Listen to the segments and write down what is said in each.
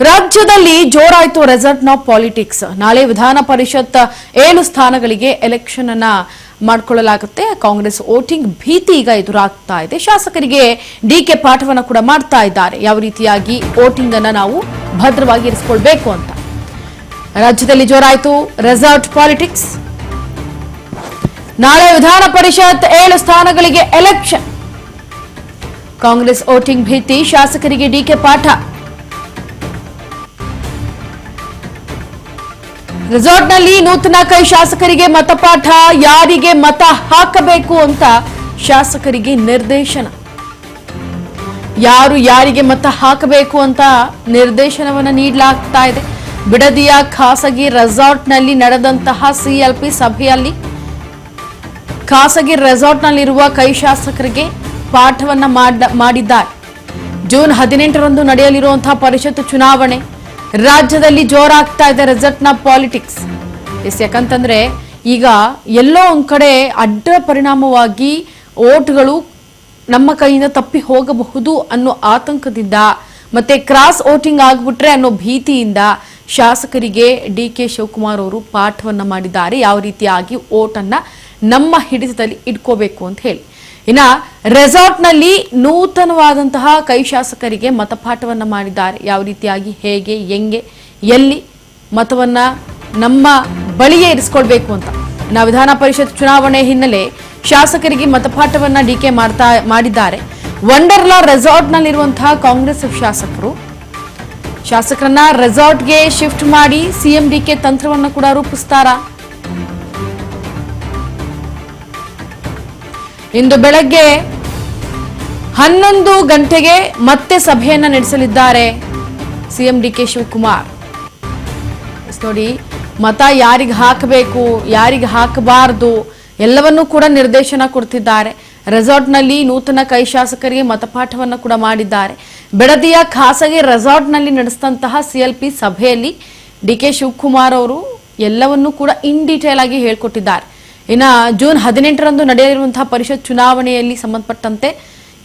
ರಾಜ್ಯದಲ್ಲಿ ಜೋರಾಯಿತು ರೆಸಾರ್ಟ್ ನ ಪಾಲಿಟಿಕ್ಸ್. ನಾಳೆ ವಿಧಾನ ಪರಿಷತ್ 7 ಸ್ಥಾನಗಳಿಗೆ ಎಲೆಕ್ಷನ್ ಅನ್ನ ಮಾಡಿಕೊಳ್ಳಲಾಗುತ್ತೆ. ಕಾಂಗ್ರೆಸ್ ವೋಟಿಂಗ್ ಭೀತಿ ಈಗ ಎದುರಾಗ್ತಾ ಇದೆ. ಶಾಸಕರಿಗೆ ಡಿಕೆ ಪಾಠವನ್ನ ಕೂಡ ಮಾಡ್ತಾ ಇದ್ದಾರೆ. ಯಾವ ರೀತಿಯಾಗಿ ವೋಟಿಂಗ್ ಅನ್ನ ನಾವು ಭದ್ರವಾಗಿ ಇರಿಸಿಕೊಳ್ಳಬೇಕು ಅಂತ. ರಾಜ್ಯದಲ್ಲಿ ಜೋರಾಯಿತು ರೆಸಾರ್ಟ್ ಪಾಲಿಟಿಕ್ಸ್. ನಾಳೆ ವಿಧಾನ ಪರಿಷತ್ 7 ಸ್ಥಾನಗಳಿಗೆ ಎಲೆಕ್ಷನ್. ಕಾಂಗ್ರೆಸ್ ವೋಟಿಂಗ್ ಭೀತಿ, ಶಾಸಕರಿಗೆ ಡಿಕೆ ಪಾಠ. ರೆಸಾರ್ಟ್ನಲ್ಲಿ ನೂತನ ಕೈ ಶಾಸಕರಿಗೆ ಮತಪಾಠ. ಯಾರಿಗೆ ಮತ ಹಾಕಬೇಕು ಅಂತ ಶಾಸಕರಿಗೆ ನಿರ್ದೇಶನ. ಯಾರಿಗೆ ಮತ ಹಾಕಬೇಕು ಅಂತ ನಿರ್ದೇಶನವನ್ನು ನೀಡಲಾಗ್ತಾ ಇದೆ. ಬಿಡದಿಯ ಖಾಸಗಿ ರೆಸಾರ್ಟ್ನಲ್ಲಿ ನಡೆದಂತಹ ಸಿಎಲ್ಪಿ ಸಭೆಯಲ್ಲಿ ಖಾಸಗಿ ರೆಸಾರ್ಟ್ನಲ್ಲಿರುವ ಕೈ ಶಾಸಕರಿಗೆ ಪಾಠವನ್ನ ಮಾಡಿದ್ದಾರೆ. ಜೂನ್ 18ರಂದು ನಡೆಯಲಿರುವಂತಹ ಪರಿಷತ್ ಚುನಾವಣೆ. ರಾಜ್ಯದಲ್ಲಿ ಜೋರಾಗ್ತಾ ಇದೆ ರೆಸಾರ್ಟ್ನ ಪಾಲಿಟಿಕ್ಸ್. ಯಾಕಂತಂದ್ರೆ ಈಗ ಎಲ್ಲೋ ಒಂದ್ ಕಡೆ ಅಡ್ಡ ಪರಿಣಾಮವಾಗಿ ವೋಟ್ಗಳು ನಮ್ಮ ಕೈಯಿಂದ ತಪ್ಪಿ ಹೋಗಬಹುದು ಅನ್ನೋ ಆತಂಕದಿಂದ, ಮತ್ತೆ ಕ್ರಾಸ್ ವೋಟಿಂಗ್ ಆಗ್ಬಿಟ್ರೆ ಅನ್ನೋ ಭೀತಿಯಿಂದ ಶಾಸಕರಿಗೆ ಡಿಕೆ ಶಿವಕುಮಾರ್ ಅವರು ಪಾಠವನ್ನ ಮಾಡಿದ್ದಾರೆ. ಯಾವ ರೀತಿಯಾಗಿ ವೋಟ್ ಅನ್ನ ನಮ್ಮ ಹಿಡಿತದಲ್ಲಿ ಇಟ್ಕೋಬೇಕು ಅಂತ ಹೇಳಿ. ಇನ್ನ ರೆಸಾರ್ಟ್ನಲ್ಲಿ ನೂತನವಾದಂತಹ ಕೈ ಶಾಸಕರಿಗೆ ಮತಪಾಠವನ್ನ ಮಾಡಿದ್ದಾರೆ. ಯಾವ ರೀತಿಯಾಗಿ, ಹೇಗೆ, ಹೆಂಗೆ, ಎಲ್ಲಿ ಮತವನ್ನ ನಮ್ಮ ಬಳಿಯೇ ಇರಿಸ್ಕೊಳ್ಬೇಕು ಅಂತ. ಇನ್ನು ವಿಧಾನ ಪರಿಷತ್ ಚುನಾವಣೆ ಹಿನ್ನೆಲೆ ಶಾಸಕರಿಗೆ ಮತಪಾಠವನ್ನ ಡಿಕೆ ಮಾಡಿದ್ದಾರೆ. ವಂಡರ್ಲಾ ರೆಸಾರ್ಟ್ನಲ್ಲಿರುವಂತಹ ಕಾಂಗ್ರೆಸ್ ಶಾಸಕರನ್ನ ರೆಸಾರ್ಟ್ಗೆ ಶಿಫ್ಟ್ ಮಾಡಿ ಸಿಎಂ ಡಿಕೆ ತಂತ್ರವನ್ನ ಕೂಡ ರೂಪಿಸ್ತಾರಾ? ಇಂದು ಬೆಳಗ್ಗೆ 11 ಗಂಟೆಗೆ ಮತ್ತೆ ಸಭೆಯನ್ನ ನಡೆಸಲಿದ್ದಾರೆ ಸಿಎಂ ಡಿಕೆ ಶಿವಕುಮಾರ್. ನೋಡಿ, ಮತ ಯಾರಿಗೆ ಹಾಕಬೇಕು, ಯಾರಿಗೆ ಹಾಕಬಾರದು ಎಲ್ಲವನ್ನೂ ಕೂಡ ನಿರ್ದೇಶನ ಕೊಡ್ತಿದ್ದಾರೆ. ರೆಸಾರ್ಟ್ನಲ್ಲಿ ನೂತನ ಕೈ ಶಾಸಕರಿಗೆ ಮತಪಾಠವನ್ನು ಕೂಡ ಮಾಡಿದ್ದಾರೆ. ಬಿಡದಿಯ ಖಾಸಗಿ ರೆಸಾರ್ಟ್ನಲ್ಲಿ ನಡೆಸಿದಂತಹ ಸಿಎಲ್ಪಿ ಸಭೆಯಲ್ಲಿ ಡಿಕೆ ಶಿವಕುಮಾರ್ ಅವರು ಎಲ್ಲವನ್ನೂ ಕೂಡ ಇನ್ ಡೀಟೇಲ್ ಆಗಿ ಹೇಳ್ಕೊಟ್ಟಿದ್ದಾರೆ. ಇನ್ನು ಜೂನ್ 18ರಂದು ನಡೆಯಲಿರುವಂತಹ ಪರಿಷತ್ ಚುನಾವಣೆಯಲ್ಲಿ ಸಂಬಂಧಪಟ್ಟಂತೆ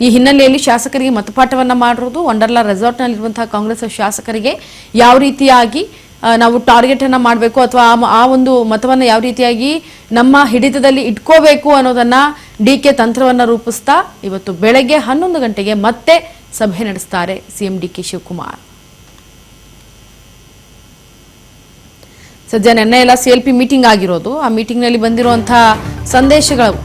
ಈ ಹಿನ್ನೆಲೆಯಲ್ಲಿ ಶಾಸಕರಿಗೆ ಮತಪಾಠವನ್ನ ಮಾಡಿರೋದು. ವಂಡರ್ಲಾ ರೆಸಾರ್ಟ್ನಲ್ಲಿರುವಂತಹ ಕಾಂಗ್ರೆಸ್ ಶಾಸಕರಿಗೆ ಯಾವ ರೀತಿಯಾಗಿ ನಾವು ಟಾರ್ಗೆಟ್ ಅನ್ನ ಮಾಡಬೇಕು ಅಥವಾ ಆ ಒಂದು ಮತವನ್ನ ಯಾವ ರೀತಿಯಾಗಿ ನಮ್ಮ ಹಿಡಿತದಲ್ಲಿ ಇಟ್ಕೋಬೇಕು ಅನ್ನೋದನ್ನ ಡಿಕೆ ತಂತ್ರವನ್ನ ರೂಪಿಸ್ತಾ ಇವತ್ತು ಬೆಳಗ್ಗೆ 11 ಗಂಟೆಗೆ ಮತ್ತೆ ಸಭೆ ನಡೆಸ್ತಾರೆ ಸಿಎಂ ಡಿಕೆ ಶಿವಕುಮಾರ್. ಸದ್ಯ ನಿನ್ನೆ ಎಲ್ಲ ಸಿಎಲ್ಪಿ ಮೀಟಿಂಗ್ ಆಗಿರೋದು. ಆ ಮೀಟಿಂಗ್ ನಲ್ಲಿ ಬಂದಿರುವಂತಹ ಸಂದೇಶಗಳು